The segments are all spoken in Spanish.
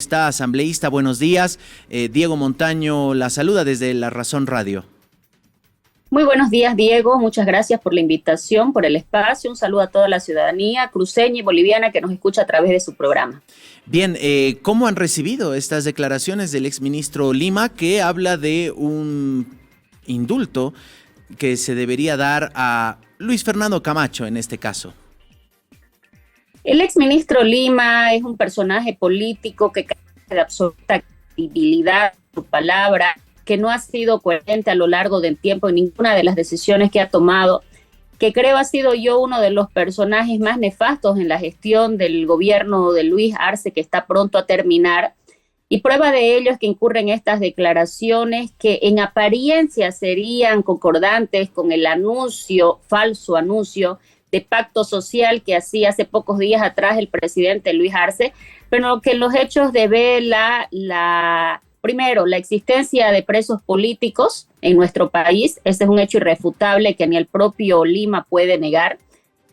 Está asambleísta, buenos días. Diego Montaño la saluda desde La Razón Radio. Muy buenos días, Diego. Muchas gracias por la invitación, por el espacio. Un saludo a toda la ciudadanía cruceña y boliviana que nos escucha a través de su programa. Bien, ¿cómo han recibido estas declaraciones del exministro Lima que habla de un indulto que se debería dar a Luis Fernando Camacho en este caso? El exministro Lima es un personaje político que carece de absoluta credibilidad, su palabra, que no ha sido coherente a lo largo del tiempo en ninguna de las decisiones que ha tomado, que creo ha sido yo uno de los personajes más nefastos en la gestión del gobierno de Luis Arce, que está pronto a terminar. Y prueba de ello es que incurren estas declaraciones que en apariencia serían concordantes con el falso anuncio de pacto social que hacía hace pocos días atrás el presidente Luis Arce, pero que en los hechos devela primero, la existencia de presos políticos en nuestro país. Ese es un hecho irrefutable que ni el propio Lima puede negar.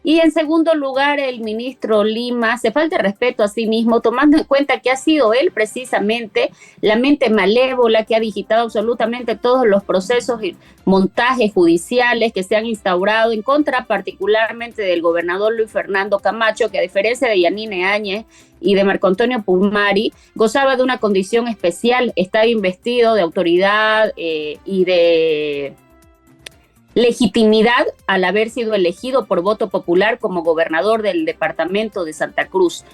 Y en segundo lugar, el ministro Lima se falta de respeto a sí mismo, tomando en cuenta que ha sido él precisamente la mente malévola que ha digitado absolutamente todos los procesos y montajes judiciales que se han instaurado en contra particularmente del gobernador Luis Fernando Camacho, que a diferencia de Yanine Áñez y de Marco Antonio Pumari, gozaba de una condición especial, estaba investido de autoridad y de legitimidad al haber sido elegido por voto popular como gobernador del departamento de Santa Cruz.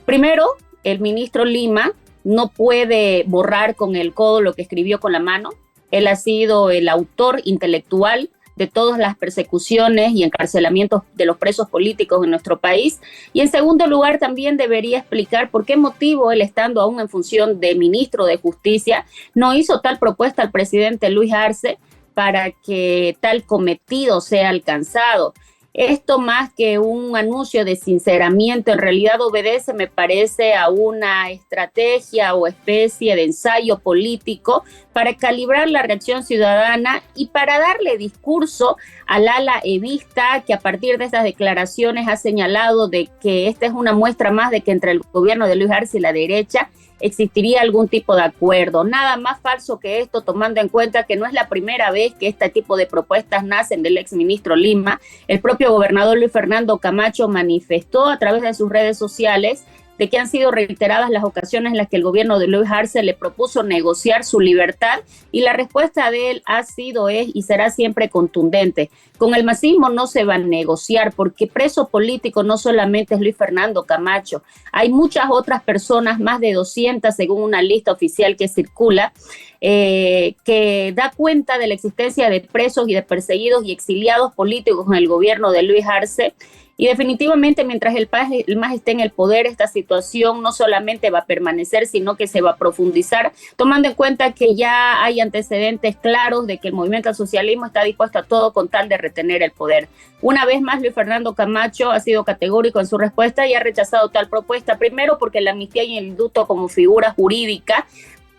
Primero, el ministro Lima no puede borrar con el codo lo que escribió con la mano. Él ha sido el autor intelectual de todas las persecuciones y encarcelamientos de los presos políticos en nuestro país. Y en segundo lugar, también debería explicar por qué motivo él, estando aún en función de ministro de Justicia, no hizo tal propuesta al presidente Luis Arce para que tal cometido sea alcanzado. Esto, más que un anuncio de sinceramiento, en realidad obedece, me parece, a una estrategia o especie de ensayo político para calibrar la reacción ciudadana y para darle discurso al ala evista, que a partir de estas declaraciones ha señalado de que esta es una muestra más de que entre el gobierno de Luis Arce y la derecha existiría algún tipo de acuerdo. Nada más falso que esto, tomando en cuenta que no es la primera vez que este tipo de propuestas nacen del exministro Lima. El propio gobernador Luis Fernando Camacho manifestó a través de sus redes sociales de que han sido reiteradas las ocasiones en las que el gobierno de Luis Arce le propuso negociar su libertad, y la respuesta de él ha sido, es y será siempre contundente. Con el masismo no se va a negociar, porque preso político no solamente es Luis Fernando Camacho, hay muchas otras personas, más de 200 según una lista oficial que circula, que da cuenta de la existencia de presos y de perseguidos y exiliados políticos en el gobierno de Luis Arce. Y definitivamente, mientras el MAS esté en el poder, esta situación no solamente va a permanecer, sino que se va a profundizar, tomando en cuenta que ya hay antecedentes claros de que el movimiento al socialismo está dispuesto a todo con tal de retener el poder. Una vez más, Luis Fernando Camacho ha sido categórico en su respuesta y ha rechazado tal propuesta, primero porque la amnistía y el indulto como figura jurídica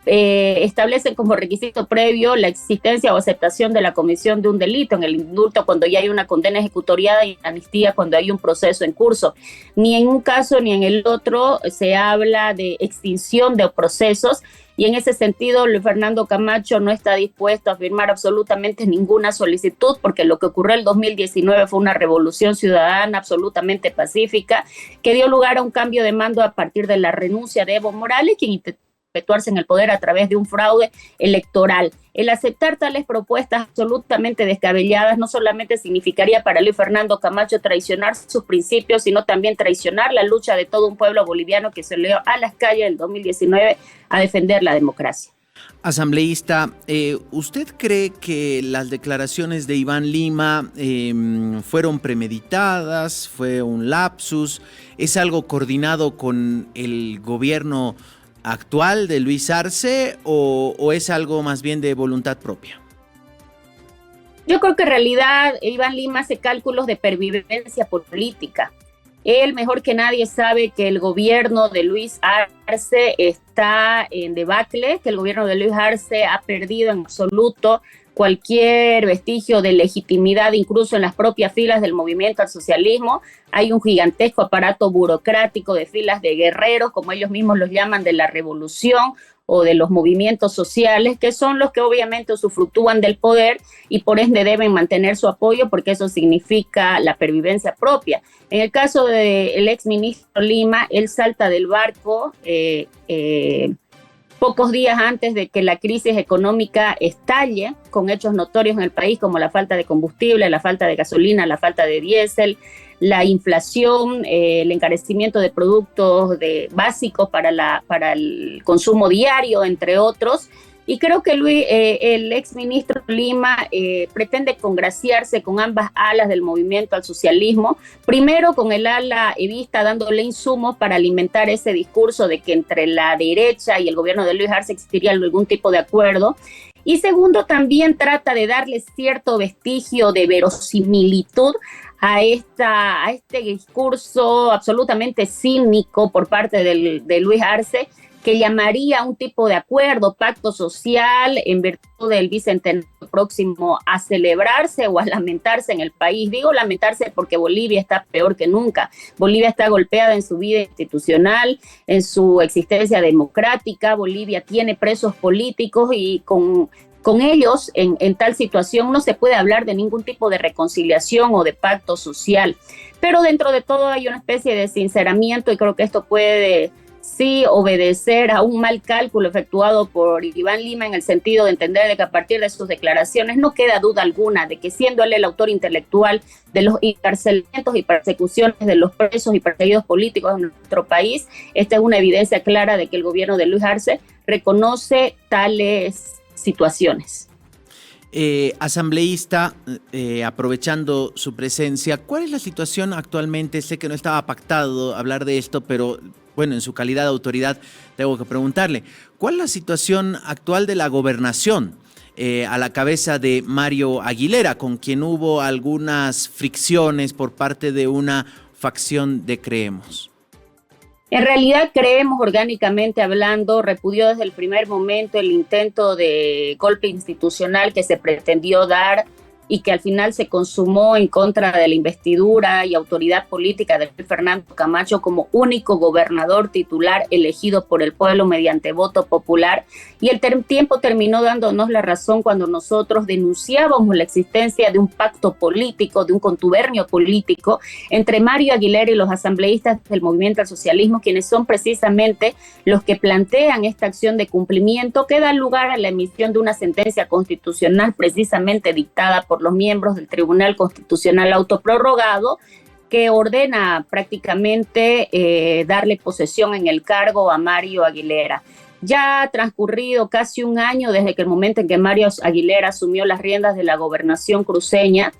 establecen como requisito previo la existencia o aceptación de la comisión de un delito. En el indulto, cuando ya hay una condena ejecutoriada, y en la amnistía, cuando hay un proceso en curso. Ni en un caso ni en el otro se habla de extinción de procesos, y en ese sentido Luis Fernando Camacho no está dispuesto a firmar absolutamente ninguna solicitud, porque lo que ocurrió el 2019 fue una revolución ciudadana absolutamente pacífica que dio lugar a un cambio de mando a partir de la renuncia de Evo Morales, quien perpetuarse en el poder a través de un fraude electoral. El aceptar tales propuestas absolutamente descabelladas no solamente significaría para Luis Fernando Camacho traicionar sus principios, sino también traicionar la lucha de todo un pueblo boliviano que se salió a las calles en 2019 a defender la democracia. Asambleísta, ¿usted cree que las declaraciones de Iván Lima fueron premeditadas, fue un lapsus, es algo coordinado con el gobierno actual de Luis Arce o es algo más bien de voluntad propia? Yo creo que en realidad Iván Lima hace cálculos de pervivencia política. Él mejor que nadie sabe que el gobierno de Luis Arce está en debacle, que el gobierno de Luis Arce ha perdido en absoluto cualquier vestigio de legitimidad, incluso en las propias filas del movimiento al socialismo. Hay un gigantesco aparato burocrático de filas de guerreros, como ellos mismos los llaman, de la revolución o de los movimientos sociales, que son los que obviamente usufructúan del poder y por ende deben mantener su apoyo, porque eso significa la pervivencia propia. En el caso del exministro Lima, él salta del barco pocos días antes de que la crisis económica estalle, con hechos notorios en el país como la falta de combustible, la falta de gasolina, la falta de diésel, la inflación, el encarecimiento de productos básicos para el consumo diario, entre otros. Y creo que el exministro Lima pretende congraciarse con ambas alas del movimiento al socialismo. Primero, con el ala evista, dándole insumos para alimentar ese discurso de que entre la derecha y el gobierno de Luis Arce existiría algún tipo de acuerdo. Y segundo, también trata de darle cierto vestigio de verosimilitud a este discurso absolutamente cínico por parte de Luis Arce, que llamaría a un tipo de acuerdo, pacto social, en virtud del bicentenario próximo a celebrarse o a lamentarse en el país. Digo lamentarse porque Bolivia está peor que nunca. Bolivia está golpeada en su vida institucional, en su existencia democrática. Bolivia tiene presos políticos y con ellos en tal situación no se puede hablar de ningún tipo de reconciliación o de pacto social. Pero dentro de todo hay una especie de sinceramiento y creo que esto puede sí obedecer a un mal cálculo efectuado por Iván Lima, en el sentido de entender de que a partir de sus declaraciones no queda duda alguna de que, siendo él el autor intelectual de los encarcelamientos y persecuciones de los presos y perseguidos políticos en nuestro país, esta es una evidencia clara de que el gobierno de Luis Arce reconoce tales situaciones. Asambleísta, aprovechando su presencia, ¿cuál es la situación actualmente? Sé que no estaba pactado hablar de esto, pero bueno, en su calidad de autoridad tengo que preguntarle, ¿cuál es la situación actual de la gobernación a la cabeza de Mario Aguilera, con quien hubo algunas fricciones por parte de una facción de Creemos? En realidad, Creemos, orgánicamente hablando, repudió desde el primer momento el intento de golpe institucional que se pretendió dar y que al final se consumó en contra de la investidura y autoridad política de Fernando Camacho como único gobernador titular elegido por el pueblo mediante voto popular. Y el tiempo terminó dándonos la razón cuando nosotros denunciábamos la existencia de un pacto político, de un contubernio político entre Mario Aguilera y los asambleístas del movimiento al socialismo, quienes son precisamente los que plantean esta acción de cumplimiento que da lugar a la emisión de una sentencia constitucional precisamente dictada por los miembros del Tribunal Constitucional autoprorrogado, que ordena prácticamente darle posesión en el cargo a Mario Aguilera. Ya ha transcurrido casi un año desde que el momento en que Mario Aguilera asumió las riendas de la gobernación cruceña,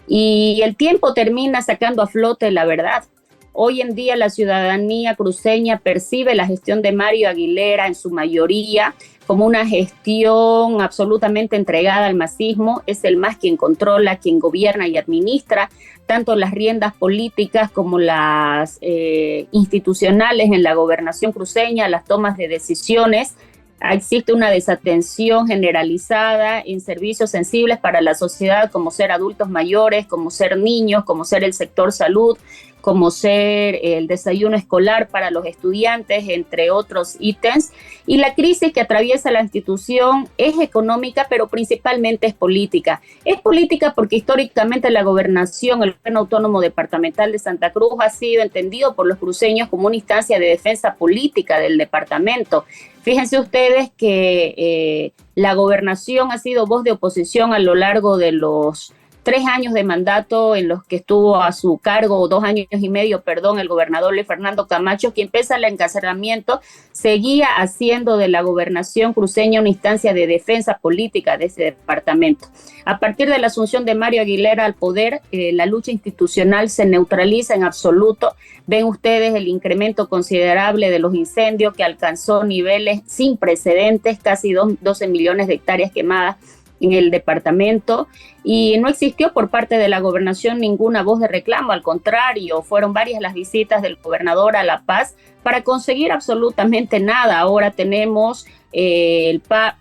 y el tiempo termina sacando a flote la verdad. Hoy en día la ciudadanía cruceña percibe la gestión de Mario Aguilera en su mayoría como una gestión absolutamente entregada al masismo. Es el MAS quien controla, quien gobierna y administra tanto las riendas políticas como las institucionales en la gobernación cruceña, las tomas de decisiones. Existe una desatención generalizada en servicios sensibles para la sociedad, como ser adultos mayores, como ser niños, como ser el sector salud, como ser el desayuno escolar para los estudiantes, entre otros ítems. Y la crisis que atraviesa la institución es económica, pero principalmente es política. Es política porque históricamente la gobernación, el gobierno autónomo departamental de Santa Cruz, ha sido entendido por los cruceños como una instancia de defensa política del departamento. Fíjense ustedes que la gobernación ha sido voz de oposición a lo largo de los 3 años de mandato en los que estuvo a su cargo, o 2 años y medio, perdón, el gobernador Luis Fernando Camacho, quien pese al encarcelamiento seguía haciendo de la gobernación cruceña una instancia de defensa política de ese departamento. A partir de la asunción de Mario Aguilera al poder, la lucha institucional se neutraliza en absoluto. Ven ustedes el incremento considerable de los incendios, que alcanzó niveles sin precedentes, casi 12 millones de hectáreas quemadas en el departamento. y no existió por parte de la gobernación ninguna voz de reclamo, al contrario, fueron varias las visitas del gobernador a La Paz para conseguir absolutamente nada. Ahora tenemos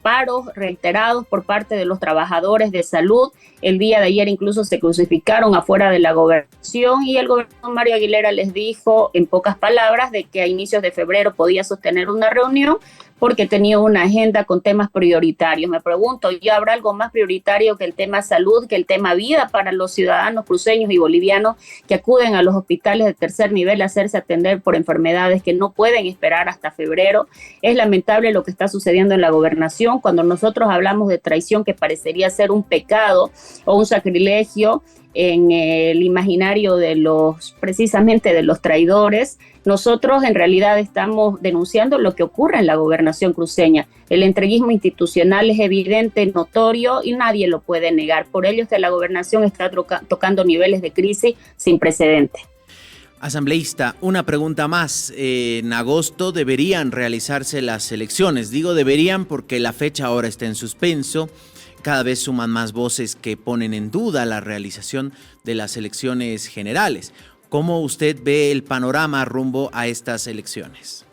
paros reiterados por parte de los trabajadores de salud. El día de ayer incluso se crucificaron afuera de la gobernación y el gobernador Mario Aguilera les dijo en pocas palabras de que a inicios de febrero podía sostener una reunión porque tenía una agenda con temas prioritarios. Me pregunto, ¿ya habrá algo más prioritario que el tema salud, que el tema vida para los ciudadanos cruceños y bolivianos que acuden a los hospitales de tercer nivel a hacerse atender por enfermedades que no pueden esperar hasta febrero? Es lamentable lo que está sucediendo en la gobernación. Cuando nosotros hablamos de traición, que parecería ser un pecado o un sacrilegio en el imaginario de precisamente de los traidores, nosotros en realidad estamos denunciando lo que ocurre en la gobernación cruceña. El entreguismo institucional es evidente, notorio y nadie lo puede negar. Por ello es que la gobernación está tocando niveles de crisis sin precedentes. Asambleísta, una pregunta más. En agosto deberían realizarse las elecciones. Digo deberían porque la fecha ahora está en suspenso. Cada vez suman más voces que ponen en duda la realización de las elecciones generales. ¿Cómo usted ve el panorama rumbo a estas elecciones?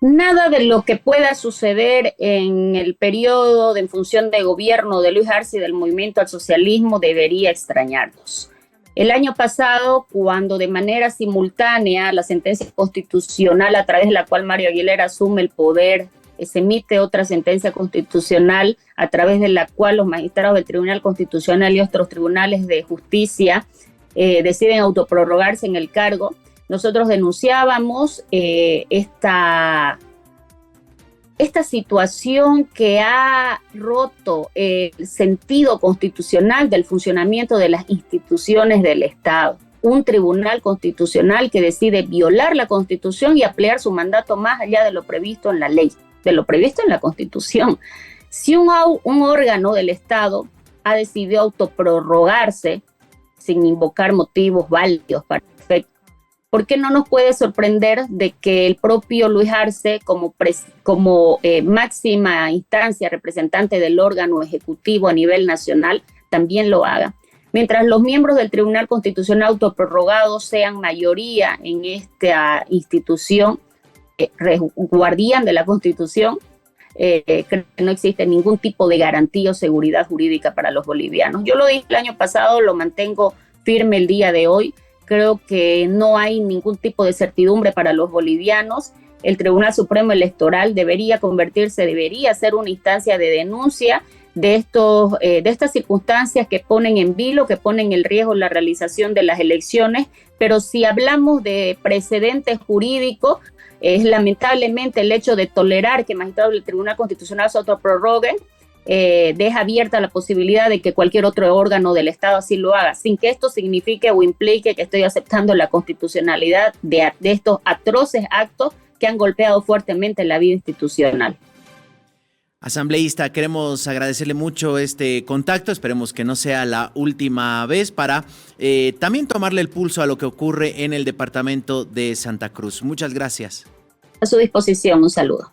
Nada de lo que pueda suceder en el periodo en función de gobierno de Luis Arce y del movimiento al socialismo debería extrañarnos. El año pasado, cuando de manera simultánea la sentencia constitucional a través de la cual Mario Aguilera asume el poder, se emite otra sentencia constitucional a través de la cual los magistrados del Tribunal Constitucional y otros tribunales de justicia deciden autoprorrogarse en el cargo, nosotros denunciábamos esta situación que ha roto el sentido constitucional del funcionamiento de las instituciones del Estado. Un tribunal constitucional que decide violar la Constitución y ampliar su mandato más allá de lo previsto en la ley, de lo previsto en la Constitución. Si un órgano del Estado ha decidido autoprorrogarse sin invocar motivos válidos para el efecto, ¿por qué no nos puede sorprender de que el propio Luis Arce, como máxima instancia representante del órgano ejecutivo a nivel nacional, también lo haga? Mientras los miembros del Tribunal Constitucional autoprorrogados sean mayoría en esta institución, guardián de la Constitución, creo que no existe ningún tipo de garantía o seguridad jurídica para los bolivianos. Yo lo dije el año pasado, lo mantengo firme el día de hoy. Creo que no hay ningún tipo de certidumbre para los bolivianos. El Tribunal Supremo Electoral debería ser una instancia de denuncia de estas circunstancias que ponen en vilo, que ponen en riesgo la realización de las elecciones. Pero si hablamos de precedentes jurídicos, es lamentablemente el hecho de tolerar que magistrados del Tribunal Constitucional se autoprorroguen, deja abierta la posibilidad de que cualquier otro órgano del Estado así lo haga, sin que esto signifique o implique que estoy aceptando la constitucionalidad de estos atroces actos que han golpeado fuertemente la vida institucional. Asambleísta, queremos agradecerle mucho este contacto, esperemos que no sea la última vez para también tomarle el pulso a lo que ocurre en el departamento de Santa Cruz. Muchas gracias. A su disposición, un saludo.